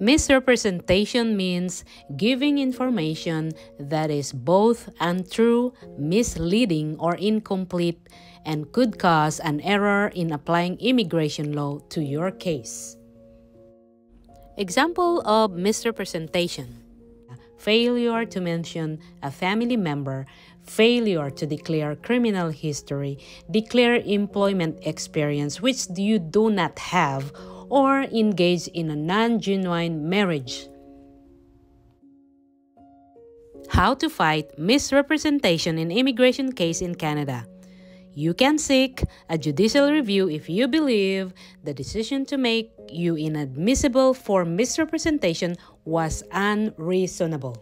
Misrepresentation means giving information that is both untrue, misleading, or incomplete and could cause an error in applying immigration law to your case. Example of misrepresentation: failure to mention a family member, failure to declare criminal history, declare employment experience which you do not have, or engage in a non-genuine marriage. How to fight misrepresentation in immigration case in Canada. You can seek a judicial review if you believe the decision to make you inadmissible for misrepresentation was unreasonable.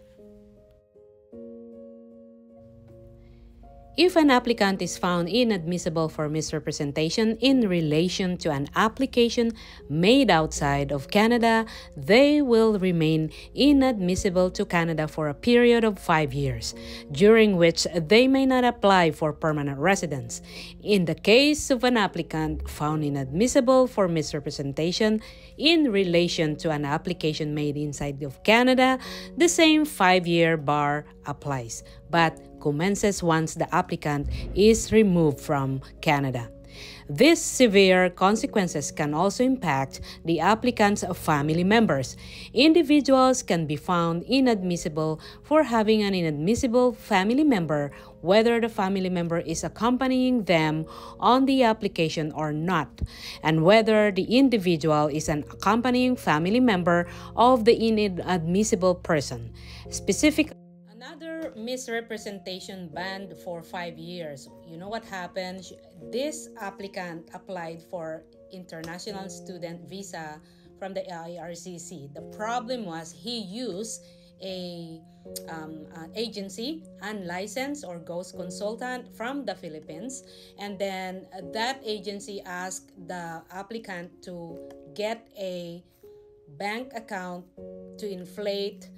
If an applicant is found inadmissible for misrepresentation in relation to an application made outside of Canada, they will remain inadmissible to Canada for a period of 5 years, during which they may not apply for permanent residence. In the case of an applicant found inadmissible for misrepresentation in relation to an application made inside of Canada, the same 5-year bar applies, but commences once the applicant is removed from Canada. These severe consequences can also impact the applicant's family members. Individuals can be found inadmissible for having an inadmissible family member, whether the family member is accompanying them on the application or not, and whether the individual is an accompanying family member of the inadmissible person. Another misrepresentation banned for 5 years. You know what happened? This applicant applied for international student visa from the IRCC. The problem was he used an agency, unlicensed or ghost consultant from the Philippines, and then that agency asked the applicant to get a bank account to inflate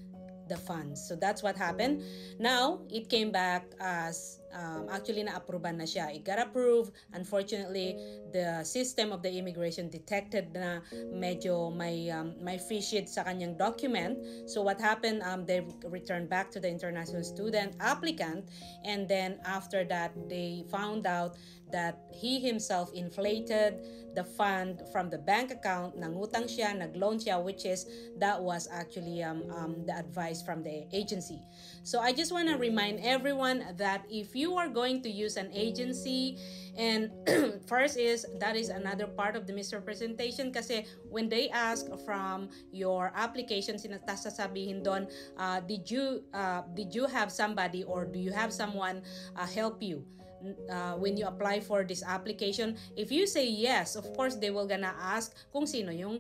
the funds. So that's what happened. Now, it came back as actually na-approvean na siya. It got approved. Unfortunately, the system of the immigration detected na medyo may fishy sa kanyang document. So what happened, they returned back to the international student applicant, and then after that, they found out that he himself inflated the fund from the bank account, nangutang siya, nagloan siya, which is, that was actually the advice from the agency. So I just want to remind everyone that if you are going to use an agency, and first is, that is another part of the misrepresentation, kasi when they ask from your application, sasabihin doon, did you have somebody or do you have someone help you when you apply for this application? If you say yes, of course they will gonna ask kung sino yung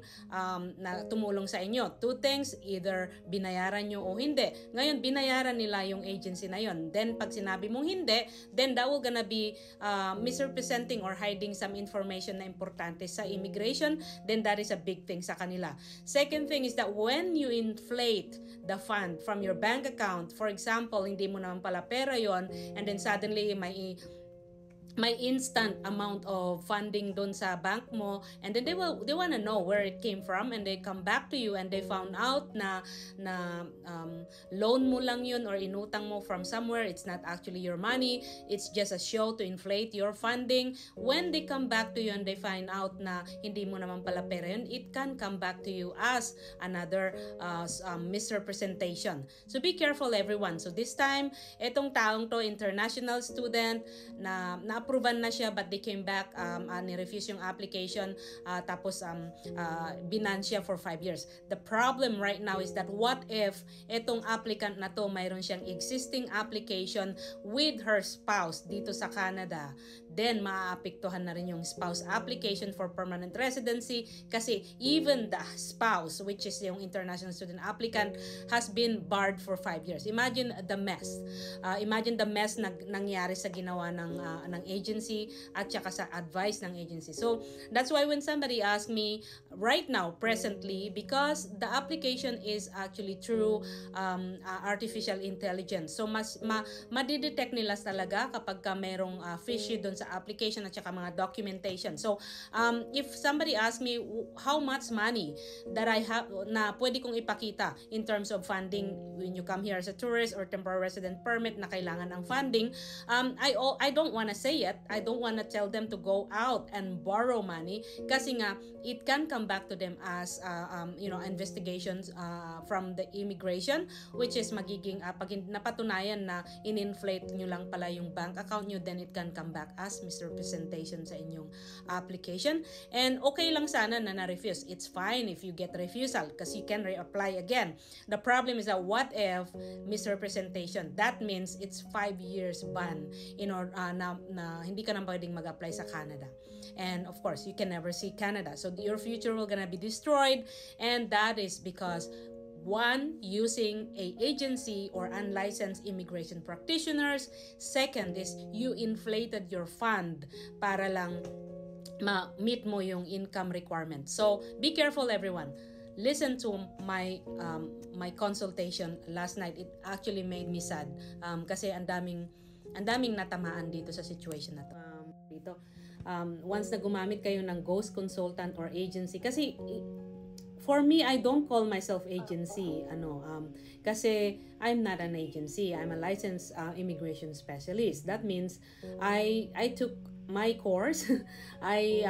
na tumulong sa inyo. Two things, either binayaran nyo o hindi. Ngayon, binayaran nila yung agency na yon. Then pag sinabi mong hindi, then that will gonna be misrepresenting or hiding some information na importante sa immigration. Then that is a big thing sa kanila. Second thing is that when you inflate the fund from your bank account, for example, hindi mo naman pala pera yon, and then suddenly may instant amount of funding doon sa bank mo, and then they want to know where it came from, and they come back to you and they found out na loan mo lang yun or inutang mo from somewhere. It's not actually your money, it's just a show to inflate your funding. When they come back to you and they find out na hindi mo naman pala pera yun, it can come back to you as another misrepresentation. So be careful, everyone. So this time, etong taong to, international student, na approvean na siya, but they came back, ni-refuse yung application, tapos binan siya for 5 years. The problem right now is that what if etong applicant na to, mayroon siyang existing application with her spouse dito sa Canada, then maaapektuhan na rin yung spouse application for permanent residency, kasi even the spouse, which is yung international student applicant, has been barred for 5 years. Imagine the mess. Imagine the mess na nangyari sa ginawa ng agency at saka sa advice ng agency. So that's why when somebody asks me right now, presently, because the application is actually through artificial intelligence, so mas madidetect nila talaga kapag ka merong fishy doon sa sa application at saka mga documentation. So, if somebody asks me how much money that I have na pwede kong ipakita in terms of funding when you come here as a tourist or temporary resident permit na kailangan ng funding, I don't want to say it. I don't want to tell them to go out and borrow money kasi nga it can come back to them as investigations from the immigration, which is magiging pag napatunayan na in-inflate nyo lang pala yung bank account nyo, then it can come back as misrepresentation sa inyong application. And okay lang sana na na-refuse. It's fine if you get refusal kasi you can reapply again. The problem is that what if misrepresentation? That means it's 5 years ban in order na hindi ka na pwedeng mag-apply sa Canada. And of course, you can never see Canada. So your future will gonna be destroyed, and that is because one, using a agency or unlicensed immigration practitioners. Second is you inflated your fund para lang ma-meet mo yung income requirement. So be careful, everyone. Listen to my consultation last night. It actually made me sad kasi ang daming natamaan dito sa situation na to. Once na gumamit kayo ng ghost consultant or agency, kasi for me, I don't call myself agency, kasi I'm not an agency. I'm a licensed immigration specialist. That means I took my course. I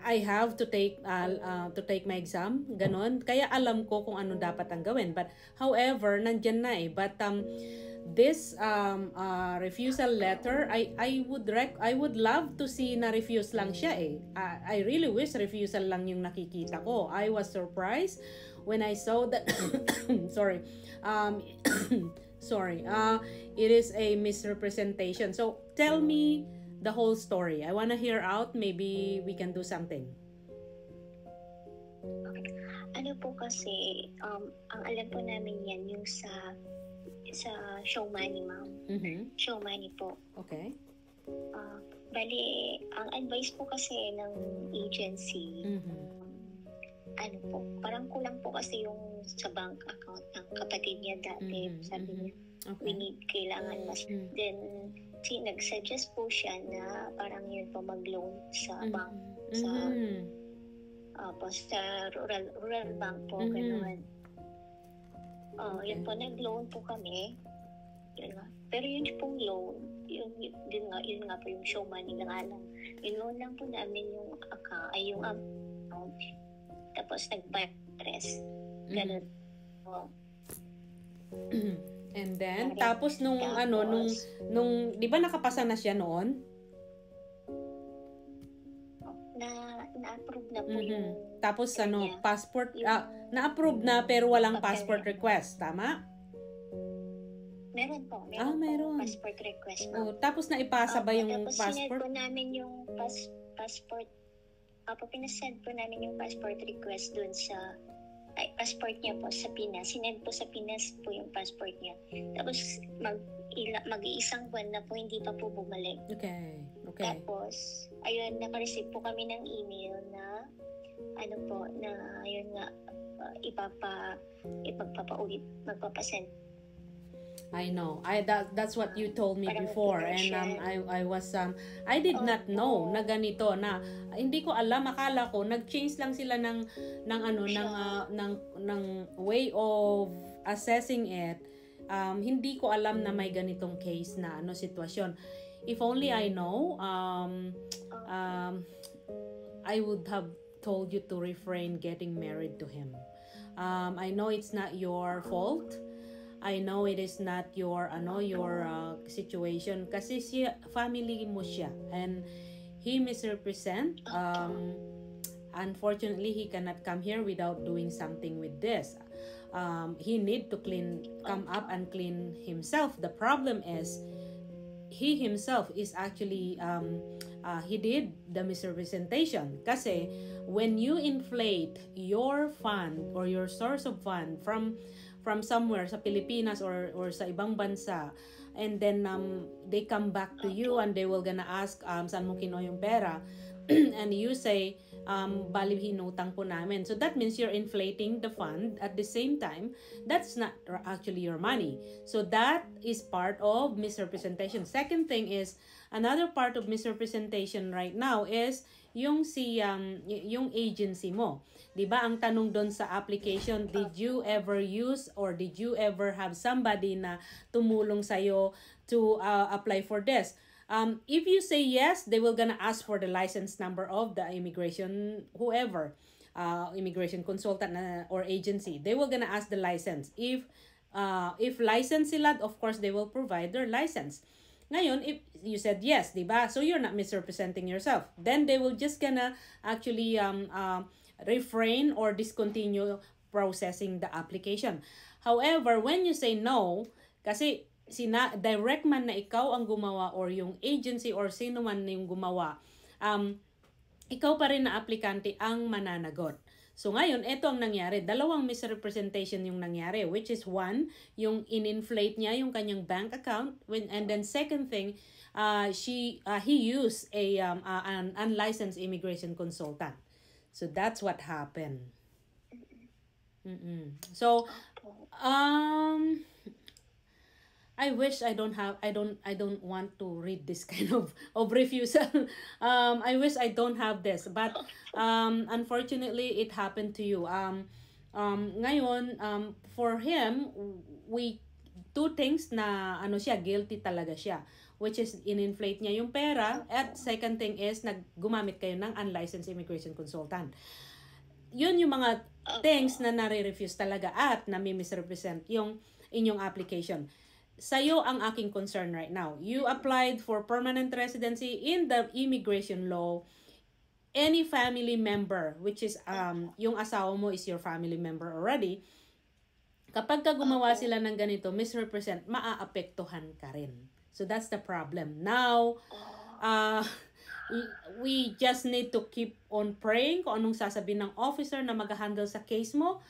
have to take my exam, ganon. Kaya alam ko kung ano dapat ang gawin. But however, nandyan na eh. But this refusal letter, I would love to see na refuse lang siya eh. I really wish refusal lang yung nakikita ko. I was surprised when I saw that sorry. It is a misrepresentation. So tell me the whole story. I wanna hear out. Maybe we can do something. Okay. Ano po kasi, ang alam po namin yan yung sa show money, ma'am. Mm-hmm. Show money po. Okay. Bali, ang advice po kasi ng agency, ano po, parang kulang po kasi yung sa bank account ng kapatid niya dati. Sabi niya, we need, kailangan mas. Then, nag-suggest po siya na parang yun po mag-loan sa bank, sa rural bank po, gano'n. Yun po, nag-loan po kami. Yun nga. Pero yun pong loan, yun nga po yung show money na nga lang. Yung loan lang po namin yung yung amount. Tapos nag-interest. Ganun po. And then, tapos nung 'di ba nakapasa na siya noon? Na-approve na po yung tapos passport na-approve na pero walang passport request, tama? Meron po. Meron. Passport request. Tapos na ipasa ba yung tapos passport? Tapos po namin yung passport. Pinasend po namin yung passport request dun sa passport niya po sa Pinas. Sinend po sa Pinas po yung passport niya. Tapos mag-iisang buwan na po hindi pa po bumalik. Okay. Tapos ayun, naka-receive po kami ng email na ayun nga magpapasend. I know. That's what you told me before, and I did not know na ganito na hindi ko alam, akala ko nag-change lang sila ng way of assessing it. Hindi ko alam na may ganitong case na sitwasyon. If only I know, I would have told you to refrain getting married to him. I know it's not your fault. I know it is not your situation kasi family mo siya, and he misrepresent. Unfortunately, he cannot come here without doing something with this. He need to come up and clean himself. The problem is he himself is actually he did the misrepresentation kasi when you inflate your fund or your source of fund from somewhere sa Pilipinas or sa ibang bansa, and then they come back to you and they will gonna ask saan mo kinuha yung pera, and you say, bali hinutang po namin. So that means you're inflating the fund. At the same time, that's not actually your money. So that is part of misrepresentation. Second thing is, another part of misrepresentation right now is yung yung agency mo. 'Di ba? Ang tanong doon sa application, did you ever use or did you ever have somebody na tumulong sa to apply for this? If you say yes, they will gonna ask for the license number of the immigration whoever, immigration consultant or agency. They will gonna ask the license. If license sila, of course they will provide their license. Ngayon, if you said yes, diba? So you're not misrepresenting yourself. Then they will just gonna actually refrain or discontinue processing the application. However, when you say no, kasi direct man na ikaw ang gumawa or yung agency or sino man yung gumawa, ikaw pa rin na aplikante ang mananagot. So ngayon, ito ang nangyari. Dalawang misrepresentation yung nangyari, which is one, yung in-inflate niya yung kanyang bank account, and then second thing, he used an unlicensed immigration consultant. So that's what happened. So, I wish I don't want to read this kind of refusal. I wish I don't have this, but unfortunately it happened to you. Ngayon, for him, two things na guilty talaga siya, which is in-inflate niya yung pera, at second thing is gumamit kayo ng unlicensed immigration consultant. Yun yung mga things na nare-refuse talaga at nami-misrepresent yung inyong application. Sa'yo ang aking concern right now. You applied for permanent residency in the immigration law. Any family member, which is yung asawa mo is your family member already, kapag gumawa sila ng ganito, misrepresent, maaapektuhan ka rin. So that's the problem. Now, we just need to keep on praying kung anong sasabihin ng officer na mag-handle sa case mo.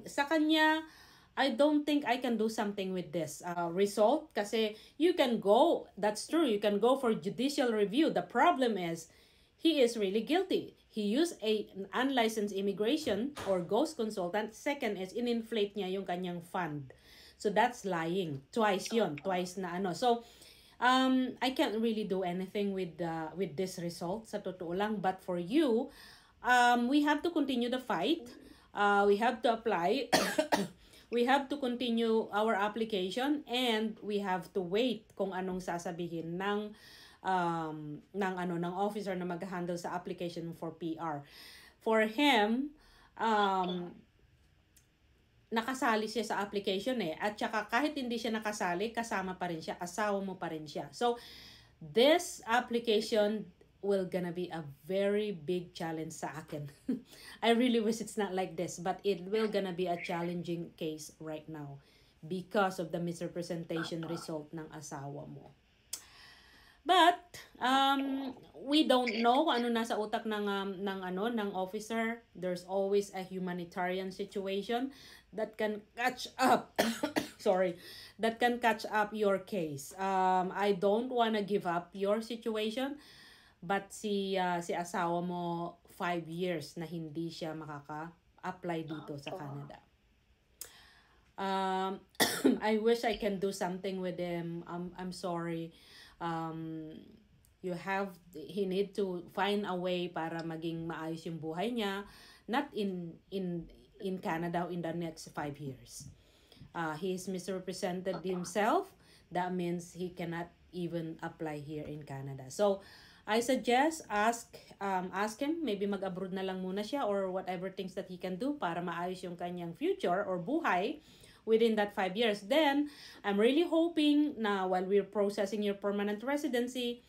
Sa kanya, I don't think I can do something with this result kasi you can go, that's true, you can go for judicial review. The problem is, he is really guilty. He used an unlicensed immigration or ghost consultant. Second is, in-inflate niya yung kanyang fund. So that's lying. Twice yun. Twice na So, I can't really do anything with this result, sa totoo lang. But for you, we have to continue the fight. We have to apply. We have to continue our application and we have to wait kung anong sasabihin ng officer na mag-handle sa application for PR. For him, nakasali siya sa application at saka kahit hindi siya nakasali, kasama pa rin siya, asawa mo pa rin siya. So this application will gonna be a very big challenge sa akin. I really wish it's not like this, but it will gonna be a challenging case right now because of the misrepresentation result ng asawa mo. But we don't know kung ano nasa utak ng officer. There's always a humanitarian situation that can catch up. Sorry, that can catch up your case. I don't wanna give up your situation. But si asawa mo 5 years na hindi siya makaka-apply dito sa Canada. I wish I can do something with him. I'm sorry. He need to find a way para maging maayos yung buhay niya, not in Canada in the next 5 years. He is misrepresented himself. That means he cannot even apply here in Canada. So I suggest ask him, maybe mag-abroad na lang muna siya or whatever things that he can do para maayos yung kanyang future or buhay within that 5 years. Then, I'm really hoping na while we're processing your permanent residency,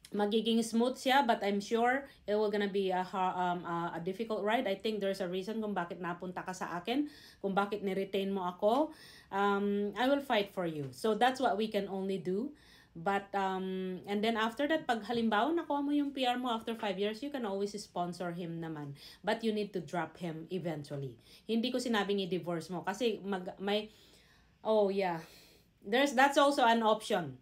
magiging smooth siya, but I'm sure it will gonna be a difficult ride. I think there's a reason kung bakit napunta ka sa akin, kung bakit ni-retain mo ako. I will fight for you. So that's what we can only do. But, and then after that, pag halimbawa nakuha mo yung PR mo after 5 years, you can always sponsor him naman. But you need to drop him eventually. Hindi ko sinabing i-divorce mo. Kasi that's also an option.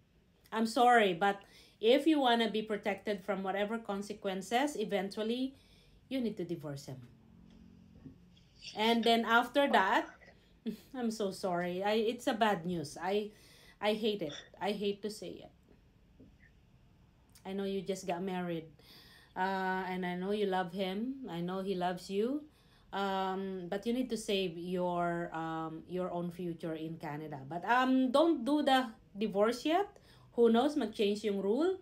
I'm sorry, but if you want to be protected from whatever consequences, eventually, you need to divorce him. And then after that, I'm so sorry. It's a bad news. I hate it. I hate to say it. I know you just got married. And I know you love him. I know he loves you. But you need to save your own future in Canada. But don't do the divorce yet. Who knows, mag-change yung rule.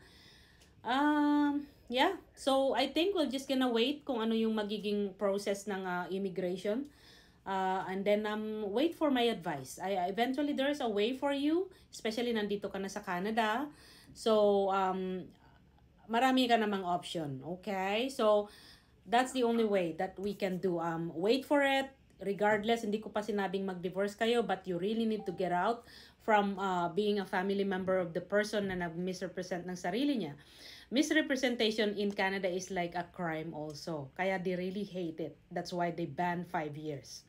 Yeah. So I think we're just gonna wait kung ano yung magiging process ng immigration. And then wait for my advice. Eventually there's a way for you, especially nandito ka na sa Canada. So marami ka namang option, okay? So that's the only way that we can do. Wait for it. Regardless, hindi ko pa sinabing mag-divorce kayo, but you really need to get out from being a family member of the person na nag-misrepresent ng sarili niya. Misrepresentation in Canada is like a crime also. Kaya they really hate it. That's why they ban 5 years.